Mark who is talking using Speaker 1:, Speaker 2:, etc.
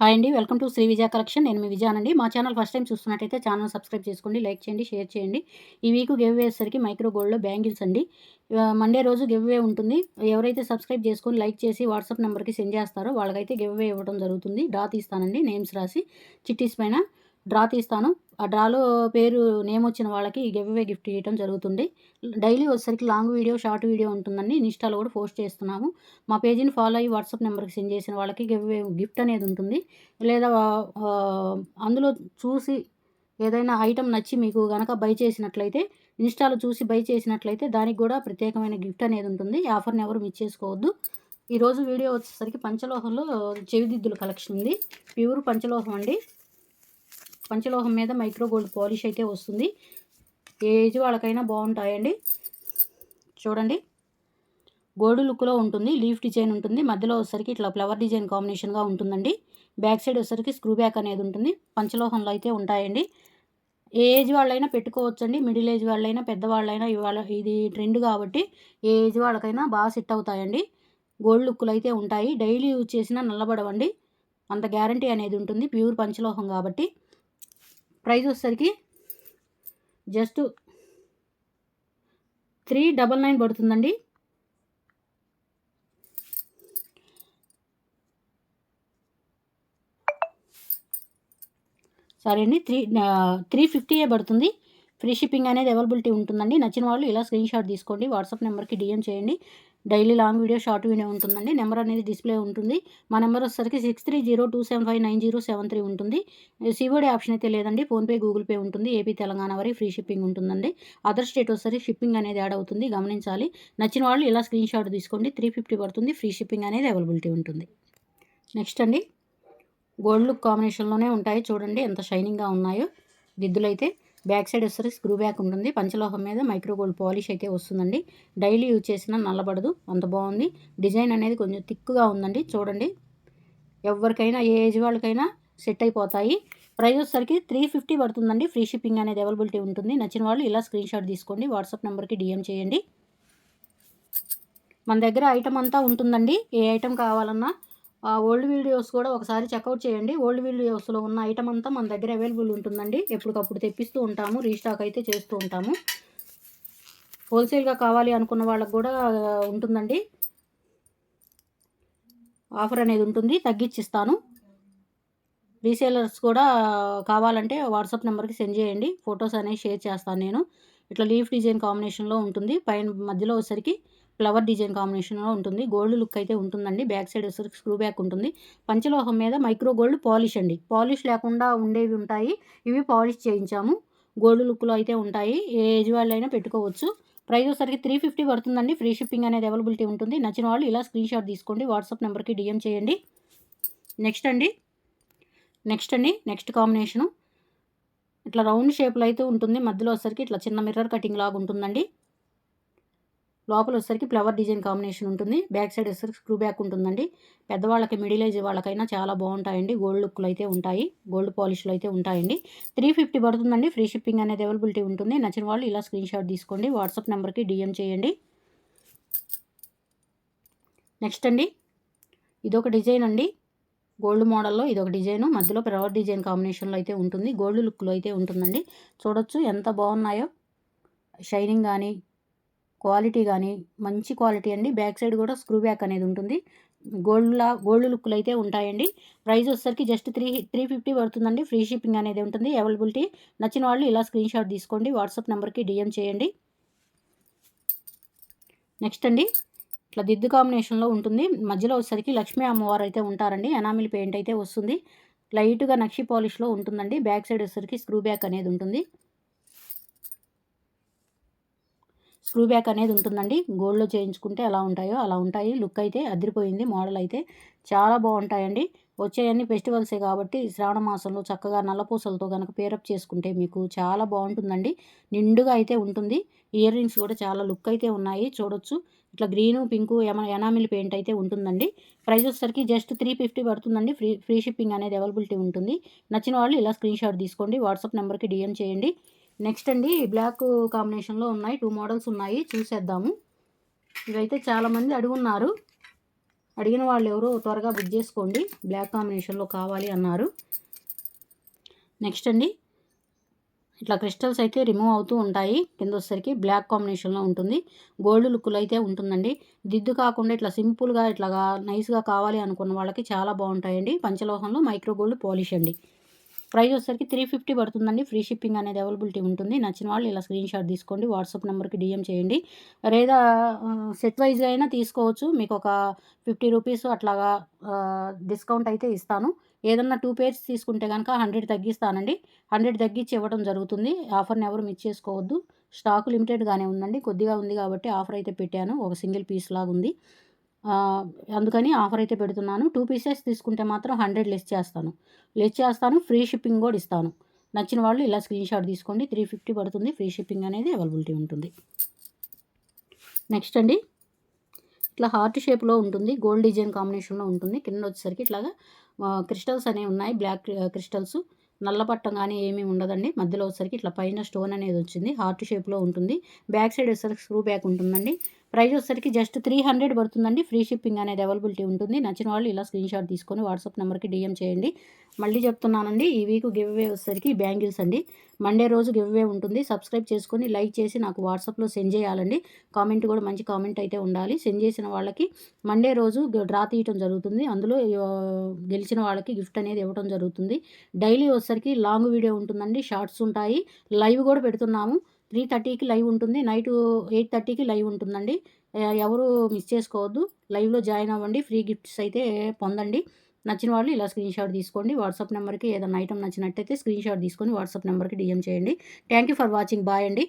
Speaker 1: Hi అండి. Welcome to Sri Vijaya collection. నేను మీ విజయానండి. మా ఛానల్ ఫస్ట్ టైం చూస్తున్నట్టయితే ఛానల్ సబ్స్క్రైబ్ చేసుకోండి, లైక్ చేయండి, షేర్ చేయండి. ఈ వీక్ గివ్ అవే వచ్చేసరికి మైక్రో గోల్డ్‌లో బ్యాంగిల్స్ అండి. మండే రోజు గివ్ అవే ఉంటుంది. ఎవరైతే సబ్స్క్రైబ్ చేసుకొని లైక్ చేసి వాట్సాప్ నెంబర్‌కి సెండ్ చేస్తారో వాళ్ళకైతే గివ్ అవే ఇవ్వడం జరుగుతుంది. డ్రా తీస్తానండి, నేమ్స్ రాసి చిట్టీస్ పైన డ్రా తీస్తాను. ఆ డ్రాలో పేరు నేమ్ వచ్చిన వాళ్ళకి గివ్ అవే గిఫ్ట్ ఇవ్వడం జరుగుతుంది. డైలీ వచ్చేసరికి లాంగ్ వీడియో, షార్ట్ వీడియో ఉంటుందండి. ఇన్‌స్టాలో కూడా పోస్ట్ చేస్తున్నాము. మా పేజీని ఫాలో అయ్యి వాట్సాప్ నెంబర్‌కి సెండ్ చేసిన వాళ్ళకి గివ్ అవే గిఫ్ట్ అనేది ఉంటుంది. లేదా అందులో చూసి ఏదైనా ఐటెమ్ నచ్చి మీకు గనక బై చేసినట్లయితే, ఇన్‌స్టాలో చూసి బై చేసినట్లయితే దానికి గూడా ప్రత్యేకమైన గిఫ్ట్ అనేది ఉంటుంది. ఈ ఆఫర్‌ని ఎవరు మిస్ చేసుకోవద్దు. ఈరోజు వీడియో వచ్చేసరికి పంచలోహంలో చెవిదిద్దుల కలెక్షన్ ఉంది. ప్యూర్ పంచలోహం అండి. పంచలోహం మీద మైక్రో గోల్డ్ పాలిష్ అయితే వస్తుంది. ఏ ఏజ్ వాళ్ళకైనా బాగుంటాయండి. చూడండి, గోల్డ్ లుక్‌లో ఉంటుంది. లీఫ్ డిజైన్ ఉంటుంది. మధ్యలో వచ్చేసరికి ఇట్లా ఫ్లవర్ డిజైన్ కాంబినేషన్‌గా ఉంటుందండి. బ్యాక్ సైడ్ వచ్చేసరికి స్క్రూ బ్యాక్ అనేది ఉంటుంది. పంచలోహంలో అయితే ఉంటాయండి. ఏ ఏజ్ వాళ్ళైనా పెట్టుకోవచ్చండి. మిడిల్ ఏజ్ వాళ్ళైనా, పెద్దవాళ్ళైనా ఇవాళ ఇది ట్రెండ్ కాబట్టి ఏ ఏజ్ వాళ్ళకైనా బాగా సెట్ అవుతాయండి. గోల్డ్ లుక్‌లో అయితే ఉంటాయి. డైలీ యూజ్ చేసినా నల్లబడవండి. అంత గ్యారంటీ అనేది ఉంటుంది. ప్యూర్ పంచలోహం కాబట్టి. ప్రైస్ వచ్చేసరికి జస్ట్ 399 పడుతుందండి. సరే అండి. 350 పడుతుంది. ఫ్రీ షిప్పింగ్ అనేది అవైలబిలిటీ ఉంటుందండి. నచ్చిన వాళ్ళు ఇలా స్క్రీన్‌షాట్ తీసుకోండి. వాట్సాప్ నెంబర్‌కి డీఎం చేయండి. Daily long video, short video ఉంటుందండి. నెంబర్ అనేది డిస్‌ప్లే ఉంటుంది. మా నెంబర్ వచ్చేసరికి 6302759073 ఉంటుంది. సీఓడీ ఆప్షన్ అయితే లేదండి. ఫోన్‌పే, గూగుల్ పే ఉంటుంది. ఏపీ, తెలంగాణ వరకు ఫ్రీ షిప్పింగ్ ఉంటుందండి. అదర్ స్టేట్ వచ్చేసరికి షిప్పింగ్ అనేది యాడ్ అవుతుంది. గమనించాలి. నచ్చిన వాళ్ళు ఇలా స్క్రీన్‌షాట్ తీసుకోండి. 350 పడుతుంది. ఫ్రీ షిప్పింగ్ అనేది అవైలబిలిటీ ఉంటుంది. నెక్స్ట్ అండి, గోల్డ్ లుక్ కాంబినేషన్‌లోనే ఉంటాయి. చూడండి ఎంత షైనింగ్‌గా ఉన్నాయో దిద్దులైతే. బ్యాక్ సైడ్ వచ్చేసరికి స్క్రూ బ్యాక్ ఉంటుంది. పంచలోహం మీద మైక్రో గోల్డ్ పాలిష్ అయితే వస్తుందండి. డైలీ యూజ్ చేసినా నల్లబడదు. అంత బాగుంది. డిజైన్ అనేది కొంచెం థిక్‌గా ఉందండి. చూడండి, ఎవరికైనా ఏ ఏజ్ వాళ్ళకైనా సెట్ అయిపోతాయి. ప్రైస్ వచ్చేసరికి 350 పడుతుందండి. ఫ్రీ షిప్పింగ్ అనేది అవైలబిలిటీ ఉంటుంది. నచ్చిన వాళ్ళు ఇలా స్క్రీన్‌షాట్ తీసుకోండి. వాట్సాప్ నెంబర్‌కి డీఎం చేయండి. మన దగ్గర ఐటెమ్ అంతా ఉంటుందండి. ఏ ఐటెమ్ కావాలన్నా ఓల్డ్ వీడియోస్ కూడా ఒకసారి చెక్అవుట్ చేయండి. ఓల్డ్ వీడియోస్‌లో ఉన్న ఐటెమ్ అంతా మన దగ్గర అవైలబుల్ ఉంటుందండి. ఎప్పటికప్పుడు తెప్పిస్తూ ఉంటాము. రీస్టాక్ అయితే చేస్తూ ఉంటాము. హోల్‌సేల్‌గా కావాలి అనుకున్న వాళ్ళకి కూడా ఉంటుందండి. ఆఫర్ అనేది ఉంటుంది. తగ్గించిస్తాను. రీసేలర్స్ కూడా కావాలంటే వాట్సాప్ నెంబర్‌కి సెండ్ చేయండి. ఫోటోస్ అనేవి షేర్ చేస్తాను నేను. ఇట్లా లీఫ్ డిజైన్ కాంబినేషన్‌లో ఉంటుంది. పైన మధ్యలో వచ్చేసరికి ఫ్లవర్ డిజైన్ కాంబినేషన్‌లో ఉంటుంది. గోల్డ్ లుక్ అయితే ఉంటుందండి. బ్యాక్ సైడ్ వచ్చేసరికి స్క్రూ బ్యాక్ ఉంటుంది. పంచలోహం మీద మైక్రో గోల్డ్ పాలిష్ అండి. పాలిష్ లేకుండా ఉండేవి ఉంటాయి. ఇవి పాలిష్ చేయించాము. గోల్డ్ లుక్‌లో అయితే ఉంటాయి. ఏ ఏజ్ వాళ్ళైనా పెట్టుకోవచ్చు. ప్రైస్ వచ్చేసరికి 350 పడుతుందండి. ఫ్రీ షిప్పింగ్ అనేది అవైలబిలిటీ ఉంటుంది. నచ్చిన వాళ్ళు ఇలా స్క్రీన్‌షాట్ తీసుకోండి. వాట్సాప్ నెంబర్‌కి డీఎం చేయండి. నెక్స్ట్ అండి, నెక్స్ట్ కాంబినేషను ఇట్లా రౌండ్ షేప్‌లో అయితే ఉంటుంది. మధ్యలో వచ్చేసరికి ఇట్లా చిన్న మిర్రర్ కటింగ్ లాగా ఉంటుందండి. లోపల వచ్చేసరికి ఫ్లవర్ డిజైన్ కాంబినేషన్ ఉంటుంది. బ్యాక్ సైడ్ వచ్చేసరికి స్క్రూ బ్యాక్ ఉంటుందండి. పెద్దవాళ్ళకి, మిడిల్ ఏజ్ వాళ్ళకైనా చాలా బాగుంటాయండి. గోల్డ్ లుక్‌లో అయితే ఉంటాయి. గోల్డ్ పాలిష్‌లో అయితే ఉంటాయండి. 350 పడుతుందండి. ఫ్రీ షిప్పింగ్ అనేది అవైలబిలిటీ ఉంటుంది. నచ్చిన వాళ్ళు ఇలా స్క్రీన్‌షాట్ తీసుకోండి. వాట్సాప్ నెంబర్‌కి డీఎం చేయండి. నెక్స్ట్ అండి, ఇదొక డిజైన్ అండి. గోల్డ్ మోడల్‌లో ఇదొక డిజైను. మధ్యలో ఫ్లవర్ డిజైన్ కాంబినేషన్‌లో అయితే ఉంటుంది. గోల్డ్ లుక్‌లో అయితే ఉంటుందండి. చూడొచ్చు ఎంత బాగున్నాయో. షైనింగ్ గానీ, క్వాలిటీ గానీ మంచి క్వాలిటీ అండి. బ్యాక్ సైడ్ కూడా స్క్రూ బ్యాక్ అనేది ఉంటుంది. గోల్డ్ లుక్‌లో అయితే ఉంటాయండి. ప్రైస్ వచ్చేసరికి జస్ట్ 350 పడుతుందండి. ఫ్రీ షిప్పింగ్ అనేది ఉంటుంది. అవైలబిలిటీ. నచ్చిన వాళ్ళు ఇలా స్క్రీన్‌షాట్ తీసుకోండి. వాట్సాప్ నెంబర్‌కి డీఎం చేయండి. నెక్స్ట్ అండి, ఇట్లా దిద్దు కాంబినేషన్‌లో ఉంటుంది. మధ్యలో వచ్చేసరికి లక్ష్మీ అమ్మవారు అయితే ఉంటారండి. ఎనామిల్ పెయింట్ అయితే వస్తుంది. లైట్‌గా నక్షి పాలిష్‌లో ఉంటుందండి. బ్యాక్ సైడ్ వచ్చేసరికి స్క్రూ బ్యాక్ అనేది ఉంటుంది. స్క్రూ బ్యాక్ అనేది ఉంటుందండి. గోల్డ్‌లో చేయించుకుంటే ఎలా ఉంటాయో అలా ఉంటాయి. లుక్ అయితే అదిరిపోయింది. మోడల్ అయితే చాలా బాగుంటాయండి. వచ్చేయన్నీ ఫెస్టివల్సే కాబట్టి శ్రావణ మాసంలో చక్కగా నల్లపూసలతో గనక పేరప్ చేసుకుంటే మీకు చాలా బాగుంటుందండి. నిండుగా అయితే ఉంటుంది. ఇయర్ రింగ్స్ కూడా చాలా లుక్ అయితే ఉన్నాయి. చూడొచ్చు. ఇట్లా గ్రీను, పింకు ఎనామిల్ పెయింట్ అయితే ఉంటుందండి. ప్రైస్ వచ్చేసరికి జస్ట్ 350 పడుతుందండి. ఫ్రీ షిప్పింగ్ అనేది అవైలబిలిటీ ఉంటుంది. నచ్చిన వాళ్ళు ఇలా స్క్రీన్‌షాట్ తీసుకోండి. వాట్సాప్ నెంబర్‌కి డీఎం చేయండి. నెక్స్ట్ అండి, బ్లాక్ కాంబినేషన్‌లో ఉన్నాయి. 2 మోడల్స్ ఉన్నాయి. చూసేద్దాము. ఇవైతే చాలామంది అడుగున్నారు. అడిగిన వాళ్ళు ఎవరో త్వరగా బుక్ చేసుకోండి, బ్లాక్ కాంబినేషన్లో కావాలి అన్నారు. నెక్స్ట్ అండి, ఇట్లా క్రిస్టల్స్ అయితే రిమూవ్ అవుతూ ఉంటాయి. కింద వచ్చేసరికి బ్లాక్ కాంబినేషన్లో ఉంటుంది. గోల్డ్ లుక్లో అయితే ఉంటుందండి. దిద్దు కాకుండా ఇట్లా సింపుల్గా ఇట్లాగా నైస్గా కావాలి అనుకున్న వాళ్ళకి చాలా బాగుంటాయండి. పంచలోహంలో మైక్రో గోల్డ్ పాలిష్ అండి. ప్రైస్ వచ్చేసరికి 350 పడుతుందండి. ఫ్రీ షిప్పింగ్ అనేది అవైలబిలిటీ ఉంటుంది. నచ్చిన వాళ్ళు ఇలా స్క్రీన్ షాట్ తీసుకోండి, వాట్సాప్ నెంబర్కి డిఎం చేయండి. లేదా సెట్ వైజ్గా అయినా తీసుకోవచ్చు. మీకు ఒక 50 రూపీస్ అట్లాగా డిస్కౌంట్ అయితే ఇస్తాను. ఏదన్నా 2 పేర్స్ తీసుకుంటే కనుక 100 తగ్గిస్తానండి. 100 తగ్గించి ఇవ్వడం జరుగుతుంది. ఆఫర్ని ఎవరు మిస్ చేసుకోవద్దు. స్టాక్ లిమిటెడ్గానే ఉందండి, కొద్దిగా ఉంది కాబట్టి ఆఫర్ అయితే పెట్టాను. ఒక సింగిల్ పీస్ లాగా ఉంది, అందుకని ఆఫర్ అయితే పెడుతున్నాను. 2 పీసెస్ తీసుకుంటే మాత్రం 100 లెస్ చేస్తాను. ఫ్రీ షిప్పింగ్ కూడా ఇస్తాను. నచ్చిన వాళ్ళు ఇలా స్క్రీన్ షాట్ తీసుకోండి. 350 పడుతుంది. ఫ్రీ షిప్పింగ్ అనేది అవైలబిలిటీ ఉంటుంది. నెక్స్ట్ అండి, ఇట్లా హార్ట్ షేప్లో ఉంటుంది, గోల్డ్ డిజైన్ కాంబినేషన్లో ఉంటుంది. కింద వచ్చేసరికి ఇట్లాగా క్రిస్టల్స్ అనేవి ఉన్నాయి, బ్లాక్ క్రిస్టల్స్. నల్ల పట్టం కానీ ఏమీ ఉండదండి. మధ్యలో వచ్చేసరికి ఇట్లా పైన స్టోన్ అనేది వచ్చింది, హార్ట్ షేప్లో ఉంటుంది. బ్యాక్ సైడ్ వచ్చేసరికి స్క్రూ బ్యాక్ ఉంటుందండి. ప్రైస్ వచ్చేసరికి జస్ట్ 300 పడుతుందండి. ఫ్రీ షిప్పింగ్ అనేది అవైలబిలిటీ ఉంటుంది. నచ్చిన వాళ్ళు ఇలా స్క్రీన్ షాట్ తీసుకొని వాట్సాప్ నెంబర్కి డిఎం చేయండి. మళ్ళీ చెప్తున్నానండి, ఈ వీక్ గివ్ అవే వచ్చేసరికి బ్యాంగిల్స్ అండి. మండే రోజు గివ్ అవే ఉంటుంది. సబ్స్క్రైబ్ చేసుకొని లైక్ చేసి నాకు వాట్సాప్లో సెండ్ చేయాలండి. కామెంట్ కూడా మంచి కామెంట్ అయితే ఉండాలి. సెండ్ చేసిన వాళ్ళకి మండే రోజు డ్రా తీయటం జరుగుతుంది. అందులో గెలిచిన వాళ్ళకి గిఫ్ట్ అనేది ఇవ్వడం జరుగుతుంది. డైలీ వచ్చేసరికి లాంగ్ వీడియో ఉంటుందండి, షార్ట్స్ ఉంటాయి, లైవ్ కూడా పెడుతున్నాము. 3:30కి లైవ్ ఉంటుంది, నైట్ 8:30కి లైవ్ ఉంటుందండి. ఎవరు మిస్ చేసుకోవద్దు. లైవ్లో జాయిన్ అవ్వండి, ఫ్రీ గిఫ్ట్స్ అయితే పొందండి. నచ్చిన వాళ్ళు ఇలా స్క్రీన్ షాట్ తీసుకోండి. వాట్సాప్ నెంబర్కి ఏదైనా ఐటమ్ నచ్చినట్టయితే స్క్రీన్ షాట్ తీసుకొని వాట్సాప్ నెంబర్కి డిఎం చేయండి. Thank you for watching. Bye అండి.